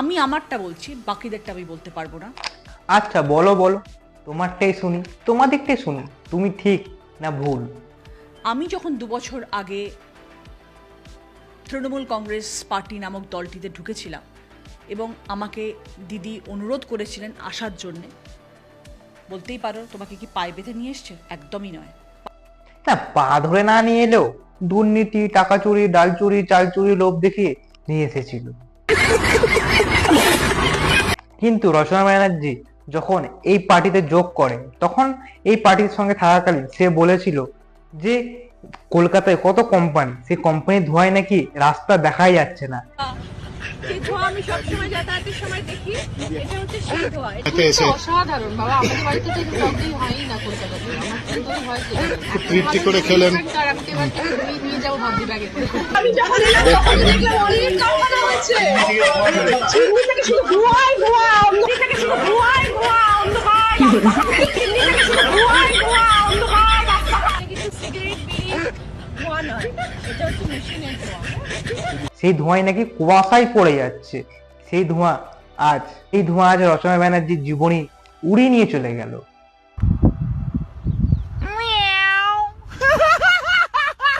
আমি আমারটা বলছি, বাকিদেরটা আমি বলতে পারবো না। আচ্ছা বলো বলো, তোমারটাই শুনি, তোমাদেরটাই শুনি, তুমি ঠিক না ভুল। আমি যখন 2 বছর আগে তৃণমূল কংগ্রেস পার্টি নামক দলটিতে ঢুকেছিলাম এবং আমাকে দিদি অনুরোধ করেছিলেন আসার জন্যে, বলতেই পারো তোমাকে কি পায়ে বেঁধে নিয়ে এসছে? একদমই নয়। না, পা ধরে না নিয়ে এলেও দুর্নীতি, টাকা চুরি, ডাল চুরি, চাল চুরি লোভ দেখিয়ে নিয়ে এসেছিল। কিন্তু রচনা ব্যানার্জি যখন এই পার্টিতে যোগ করে, তখন এই পার্টির সঙ্গে থাকাকালীন সে বলেছিল যে কলকাতায় কত কোম্পানি, সেই কোম্পানির ধোঁয়ায় নাকি রাস্তা দেখাই যাচ্ছে না। এই ধোঁয়া আমি সবসময় যাতায়াতের সময় দেখি, এটা হচ্ছে সেই ধোঁয়া। এটা অসাধারণ বাবা, আমাদের বাড়িতে তো সবই হয়ই না কলকাতাতে। আমার কিন্তু হয় খুব তৃপ্তি করে খেলেন। তার আমি তো এবার নিয়ে যাবো ভাবছি ব্যাগে করে। আমি যখন এলাম তখন দেখলাম অনেক কারখানা হচ্ছে। চিমনি থেকে শুধু ধোঁয়াই ধোঁয়া, অন্ধকার থেকে শুধু ধোঁয়াই ধোঁয়া, অন্ধকার। চিমনি থেকে শুধু ধোঁয়াই ধোঁয়া, অন্ধকার। রাস্তাঘাটে কিন্তু সিগারেট, বিড়ি ধোঁয়া নয়, এটা হচ্ছে মেশিনের ধোঁয়া। সেই ধোঁয়ায় নাকি কুয়াশায় পড়ে যাচ্ছে। সেই ধোঁয়া আজ রচনা ব্যানার্জির জীবনী উড়িয়ে নিয়ে চলে গেল।